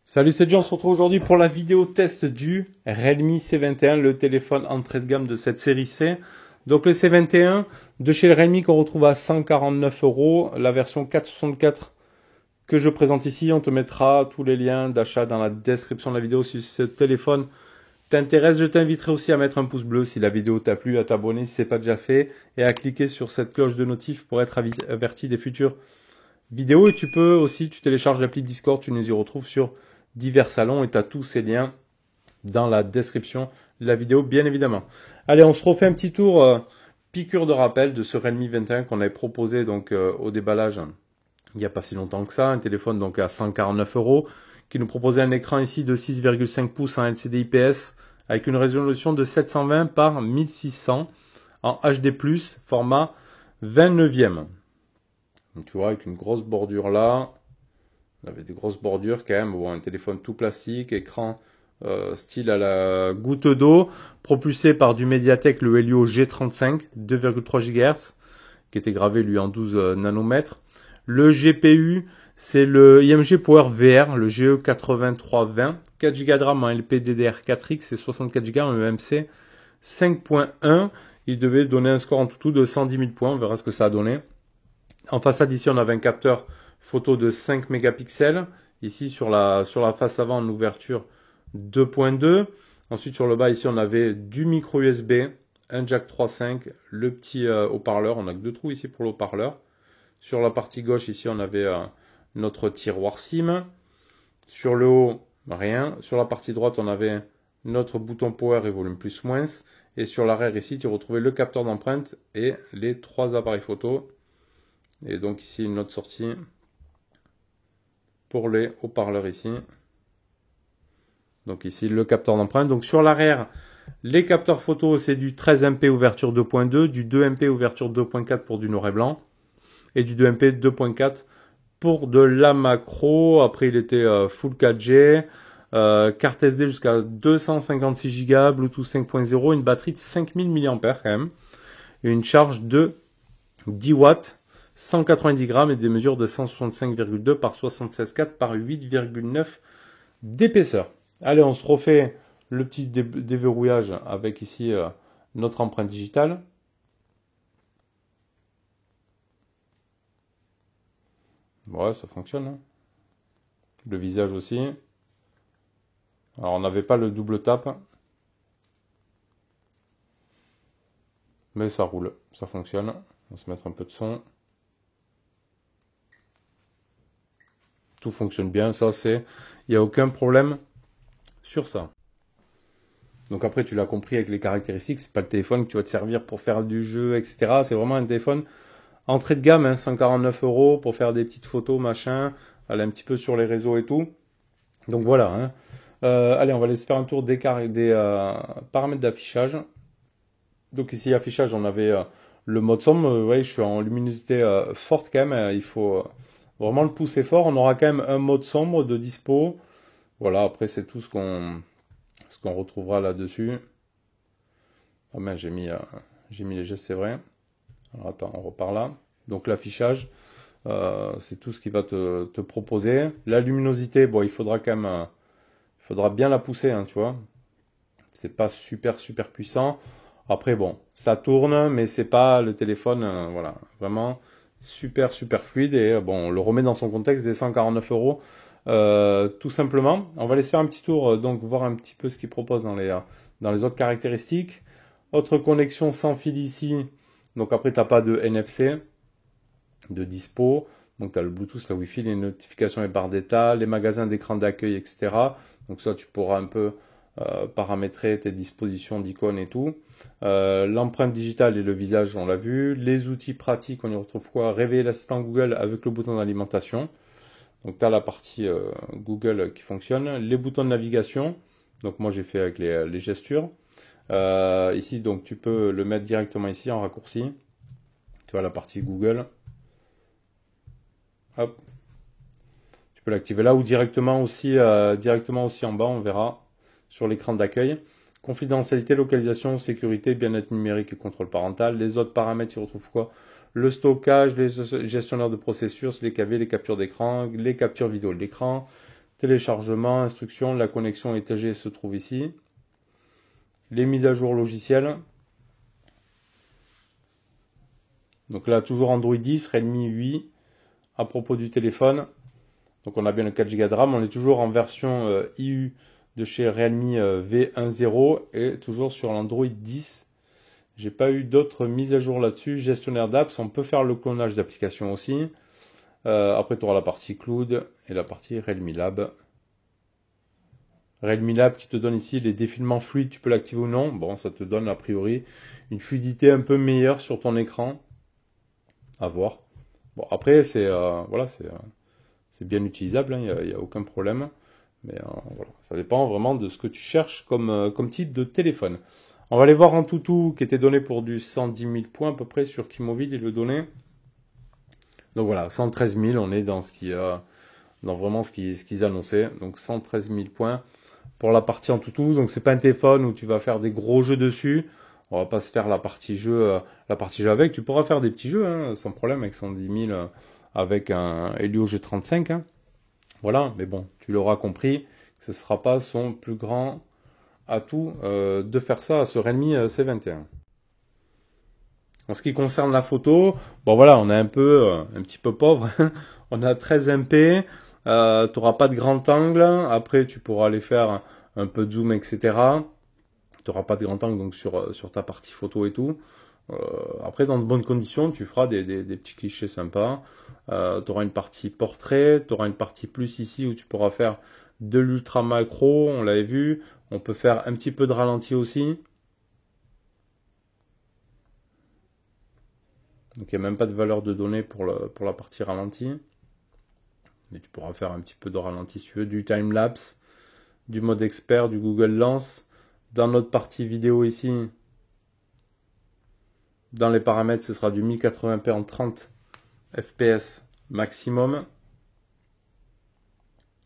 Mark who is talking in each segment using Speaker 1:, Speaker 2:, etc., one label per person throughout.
Speaker 1: Salut, c'est John, on se retrouve aujourd'hui pour la vidéo test du Realme C21, le téléphone entrée de gamme de cette série C. Donc le C21 de chez Realme qu'on retrouve à 149 €, la version 464 que je présente ici. On te mettra tous les liens d'achat dans la description de la vidéo si ce téléphone t'intéresse. Je t'inviterai aussi à mettre un pouce bleu si la vidéo t'a plu, à t'abonner si ce n'est pas déjà fait et à cliquer sur cette cloche de notif pour être averti des futures vidéos. Et tu peux aussi, tu télécharges l'appli Discord, tu nous y retrouves sur divers salons et tu as tous ces liens dans la description de la vidéo, bien évidemment. Allez, on se refait un petit tour piqûre de rappel de ce Realme 21 qu'on avait proposé donc au déballage il n'y a pas si longtemps que ça. Un téléphone donc à 149 € qui nous proposait un écran ici de 6,5 pouces en LCD IPS avec une résolution de 720 par 1600 en HD+, format 29e. Donc, tu vois, avec une grosse bordure là. On avait des grosses bordures quand même. Bon, un téléphone tout plastique, écran style à la goutte d'eau, propulsé par du Mediatek, le Helio G35, 2,3 GHz, qui était gravé lui en 12 nanomètres. Le GPU, c'est le IMG Power VR, le GE8320, 4 Go de RAM en LPDDR4X et 64 Go en EMC 5.1. Il devait donner un score en tout de 110 000 points, on verra ce que ça a donné. En façade ici, on avait un capteur photo de 5 mégapixels. Ici, sur la face avant, en ouverture 2.2. Ensuite, sur le bas, ici, on avait du micro USB, un jack 3.5, le petit haut-parleur. On a que deux trous ici pour le haut-parleur. Sur la partie gauche, ici, on avait notre tiroir SIM. Sur le haut, rien. Sur la partie droite, on avait notre bouton power et volume plus moins. Et sur l'arrière, ici, tu retrouvais le capteur d'empreinte et les trois appareils photo. Et donc ici, une autre sortie pour les haut-parleurs ici. Donc ici, le capteur d'empreinte. Donc sur l'arrière, les capteurs photo, c'est du 13 MP ouverture 2.2, du 2 MP ouverture 2.4 pour du noir et blanc, et du 2 MP 2.4 pour de la macro. Après, il était full 4G, carte SD jusqu'à 256 Go, Bluetooth 5.0, une batterie de 5000 mAh quand même, et une charge de 10 watts. 190 grammes et des mesures de 165,2 par 76,4 par 8,9 d'épaisseur. Allez, on se refait le petit déverrouillage avec ici notre empreinte digitale. Ouais, ça fonctionne. Hein. Le visage aussi. Alors, on n'avait pas le double tap. Mais ça roule, ça fonctionne. On va se mettre un peu de son. Tout fonctionne bien, ça c'est, il n'y a aucun problème sur ça. Donc après, tu l'as compris avec les caractéristiques, c'est pas le téléphone que tu vas te servir pour faire du jeu, etc. C'est vraiment un téléphone entrée de gamme, hein, 149 € pour faire des petites photos, machin, aller un petit peu sur les réseaux et tout. Donc voilà. Hein. Allez, on va aller se faire un tour des paramètres d'affichage. Donc ici, affichage, on avait le mode sombre. Ouais, je suis en luminosité forte quand même. Il faut vraiment le pousser fort. On aura quand même un mode sombre de dispo. Voilà, après c'est tout ce qu'on retrouvera là-dessus. Ah ben j'ai mis les gestes, c'est vrai. Alors attends, on repart là. Donc l'affichage, c'est tout ce qu'il va te proposer. La luminosité, bon, il faudra quand même, il faudra bien la pousser, hein, tu vois. C'est pas super puissant. Après bon, ça tourne, mais c'est pas le téléphone, voilà, vraiment super fluide. Et bon, on le remet dans son contexte des 149 €, tout simplement. On va aller se faire un petit tour, donc voir un petit peu ce qu'il propose dans les autres caractéristiques. Autre connexion sans fil ici. Donc après, tu n'as pas de NFC, de dispo. Donc tu as le Bluetooth, la Wi-Fi, les notifications et barres d'état, les magasins d'écran d'accueil, etc. Donc ça, tu pourras un peu paramétrer tes dispositions d'icônes et tout. L'empreinte digitale et le visage, on l'a vu. Les outils pratiques, on y retrouve quoi? Réveiller l'assistant Google avec le bouton d'alimentation. Donc tu as la partie Google qui fonctionne. Les boutons de navigation. Donc moi j'ai fait avec les gestures. Ici, donc tu peux le mettre directement ici en raccourci. Tu vois la partie Google. Hop. Tu peux l'activer là ou directement aussi en bas, on verra sur l'écran d'accueil. Confidentialité, localisation, sécurité, bien-être numérique et contrôle parental. Les autres paramètres, ils retrouvent quoi? Le stockage, les gestionnaires de processus, les KV, les captures d'écran, les captures vidéo de l'écran, téléchargement, instructions, la connexion étagée se trouve ici. Les mises à jour logicielles. Donc là, toujours Android 10, Redmi 8. À propos du téléphone, donc on a bien le 4 Go de RAM, on est toujours en version IU de chez Realme V10 et toujours sur l'Android 10. J'ai pas eu d'autres mises à jour là-dessus. Gestionnaire d'apps, on peut faire le clonage d'applications aussi. Après, tu auras la partie Cloud et la partie Realme Lab. Realme Lab qui te donne ici les défilements fluides, tu peux l'activer ou non. Bon, ça te donne a priori une fluidité un peu meilleure sur ton écran. À voir. Bon, après, c'est voilà, c'est bien utilisable, il n'y a aucun problème. Mais voilà, ça dépend vraiment de ce que tu cherches comme type de téléphone. On va aller voir en tout qui était donné pour du 110 000 points à peu près sur Kimobil, il le donnait. Donc voilà, 113 000, on est dans dans vraiment ce qu'ils annonçaient. Donc 113 000 points pour la partie en tout. Donc c'est pas un téléphone où tu vas faire des gros jeux dessus. On va pas se faire la partie jeu avec. Tu pourras faire des petits jeux hein, sans problème avec 110 000 avec un Helio G35. Hein. Voilà, mais bon, tu l'auras compris, ce sera pas son plus grand atout de faire ça à ce Redmi C21. En ce qui concerne la photo, bon voilà, on est un petit peu pauvre. On a 13 MP, tu n'auras pas de grand angle. Après, tu pourras aller faire un peu de zoom, etc. Tu n'auras pas de grand angle donc sur ta partie photo et tout. Après, dans de bonnes conditions, tu feras des petits clichés sympas. Tu auras une partie portrait, tu auras une partie plus ici où tu pourras faire de l'ultra macro, on l'avait vu. On peut faire un petit peu de ralenti aussi. Donc il n'y a même pas de valeur de données pour la partie ralenti. Mais tu pourras faire un petit peu de ralenti si tu veux, du time-lapse, du mode expert, du Google Lens. Dans notre partie vidéo ici, dans les paramètres, ce sera du 1080p en 30 fps maximum.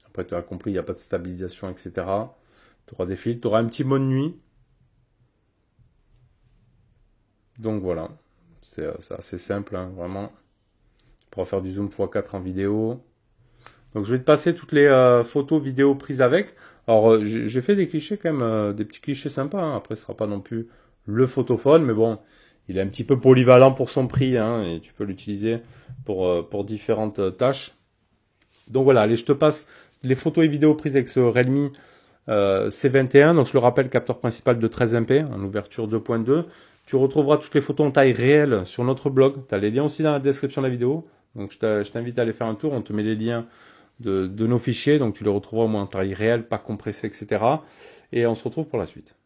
Speaker 1: Après, tu as compris, il n'y a pas de stabilisation, etc. Tu auras des filtres, tu auras un petit mode nuit. Donc voilà, c'est assez simple, hein, vraiment. Tu pourras faire du zoom x4 en vidéo. Donc je vais te passer toutes les photos, vidéos prises avec. Alors j'ai fait des clichés quand même, des petits clichés sympas. Hein. Après, ce sera pas non plus le photophone, mais bon, il est un petit peu polyvalent pour son prix, hein, et tu peux l'utiliser pour différentes tâches. Donc voilà, allez, je te passe les photos et vidéos prises avec ce Redmi C21. Donc je le rappelle, capteur principal de 13 MP en ouverture 2.2. Tu retrouveras toutes les photos en taille réelle sur notre blog. Tu as les liens aussi dans la description de la vidéo. Donc je t'invite à aller faire un tour. On te met les liens de nos fichiers. Donc tu les retrouveras au moins en taille réelle, pas compressé, etc. Et on se retrouve pour la suite.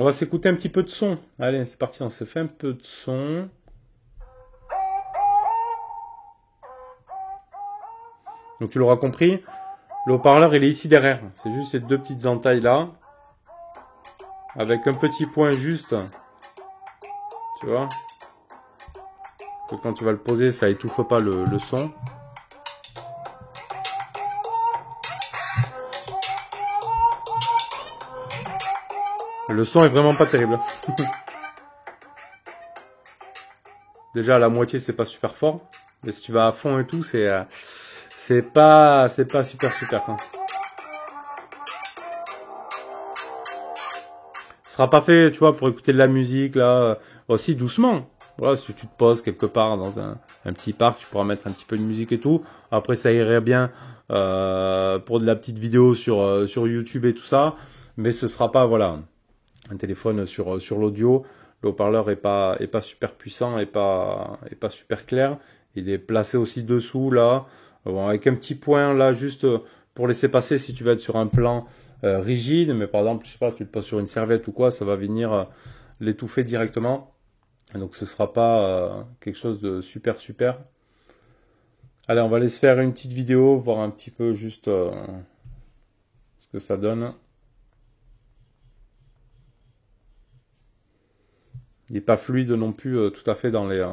Speaker 1: va s'écouter un petit peu de son. Allez, c'est parti, on s'est fait un peu de son. Donc tu l'auras compris, le haut-parleur il est ici derrière. C'est juste ces deux petites entailles là. Avec un petit point juste. Tu vois. Que quand tu vas le poser, ça étouffe pas le son. Le son est vraiment pas terrible. Déjà à la moitié c'est pas super fort. Mais si tu vas à fond et tout, c'est pas super hein. Ce sera pas fait, tu vois, pour écouter de la musique là, aussi doucement. Voilà, si tu te poses quelque part dans un petit parc, tu pourras mettre un petit peu de musique et tout. Après ça irait bien pour de la petite vidéo sur YouTube et tout ça, mais ce sera pas, voilà, un téléphone sur l'audio. Le haut-parleur est pas super puissant et pas super clair. Il est placé aussi dessous là, bon, avec un petit point là juste pour laisser passer si tu vas être sur un plan rigide, mais par exemple, je sais pas, tu le poses sur une serviette ou quoi, ça va venir l'étouffer directement. Et donc ce sera pas quelque chose de super. Allez, on va aller se faire une petite vidéo, voir un petit peu juste ce que ça donne. Il n'est pas fluide non plus tout à fait dans le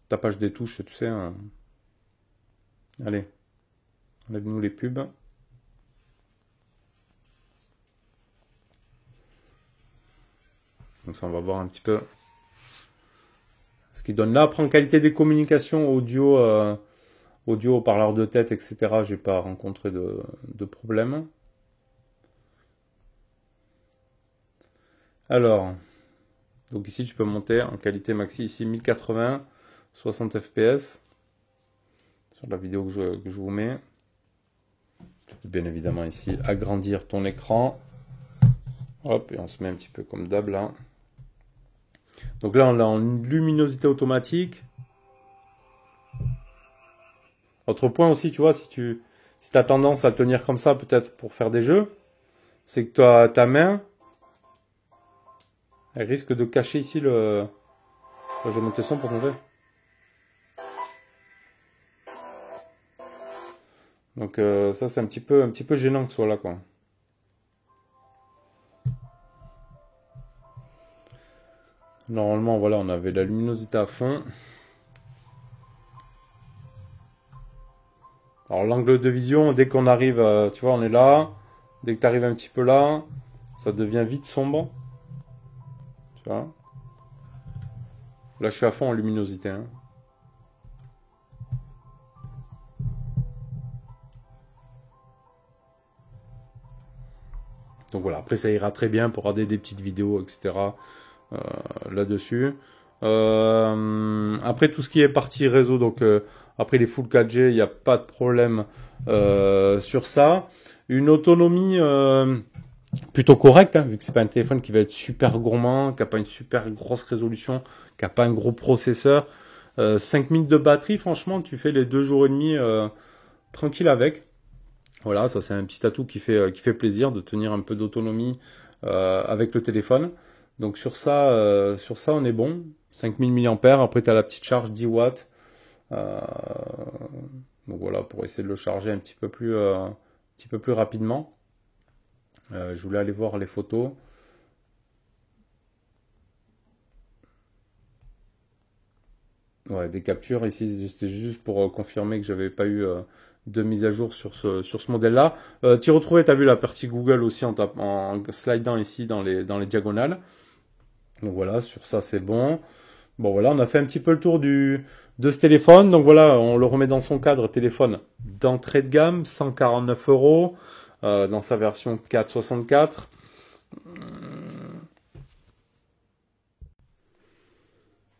Speaker 1: tapage des touches, tu sais. Allez, enlève-nous les pubs. Comme ça, on va voir un petit peu ce qu'il donne là. Après, en qualité des communications audio, haut-parleur de tête, etc., j'ai pas rencontré de problème. Alors, donc ici, tu peux monter en qualité maxi, ici 1080, 60 fps, sur la vidéo que je vous mets. Tu peux bien évidemment ici agrandir ton écran. Hop, et on se met un petit peu comme d'hab là. Donc là, on l'a en luminosité automatique. Autre point aussi, tu vois, si tu as tendance à le tenir comme ça, peut-être pour faire des jeux, c'est que ta main, elle risque de cacher ici le... Je vais monter son pour montrer. Donc ça, c'est un petit peu gênant que ce soit là, quoi. Normalement, voilà, on avait la luminosité à fond. Alors l'angle de vision, dès qu'on arrive, tu vois, on est là. Dès que tu arrives un petit peu là, ça devient vite sombre. Tu vois. Là, je suis à fond en luminosité. Hein. Donc voilà, après ça ira très bien pour regarder des petites vidéos, etc. Là-dessus. Après tout ce qui est partie réseau, donc après les full 4G, il n'y a pas de problème sur ça. Une autonomie plutôt correcte, hein, vu que c'est pas un téléphone qui va être super gourmand, qui n'a pas une super grosse résolution, qui n'a pas un gros processeur. 5 minutes de batterie, franchement, tu fais les 2 jours et demi tranquille avec. Voilà, ça c'est un petit atout qui fait plaisir de tenir un peu d'autonomie avec le téléphone. Donc sur ça on est bon. 5000 mAh, après tu as la petite charge 10 watts. Donc voilà, pour essayer de le charger un petit peu plus rapidement. Je voulais aller voir les photos. Ouais, des captures ici, c'était juste pour confirmer que j'avais pas eu de mise à jour sur ce modèle-là. Tu retrouvais, tu as vu la partie Google aussi en slidant ici dans les diagonales. Donc voilà, sur ça c'est bon. Bon voilà, on a fait un petit peu le tour de ce téléphone. Donc voilà, on le remet dans son cadre, téléphone d'entrée de gamme, 149 € dans sa version 464.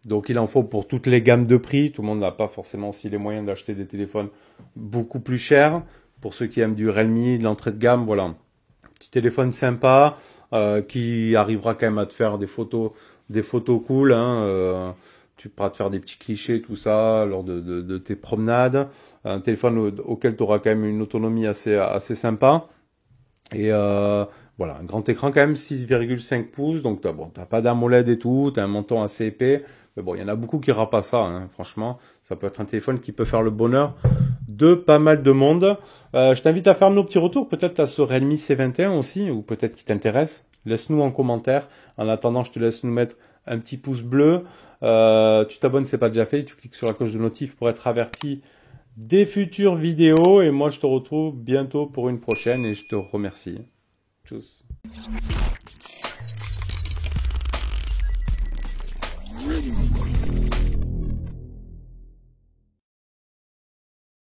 Speaker 1: Donc il en faut pour toutes les gammes de prix. Tout le monde n'a pas forcément aussi les moyens d'acheter des téléphones beaucoup plus chers. Pour ceux qui aiment du Realme, de l'entrée de gamme, voilà. Petit téléphone sympa qui arrivera quand même à te faire des photos cool. Hein, tu pourras te faire des petits clichés, tout ça, lors de tes promenades. Un téléphone auquel tu auras quand même une autonomie assez sympa. Et voilà, un grand écran quand même, 6,5 pouces. Donc bon, t'as pas d'AMOLED et tout, t'as un menton assez épais. Mais bon, il y en a beaucoup qui n'aura pas ça, hein, franchement. Ça peut être un téléphone qui peut faire le bonheur de pas mal de monde. Je t'invite à faire nos petits retours. Peut-être à ce Realme C21 aussi, ou peut-être qui t'intéresse. Laisse-nous en commentaire. En attendant, je te laisse nous mettre un petit pouce bleu. Tu t'abonnes si c'est pas déjà fait. Tu cliques sur la cloche de notif pour être averti des futures vidéos. Et moi, je te retrouve bientôt pour une prochaine et je te remercie. Tchuss.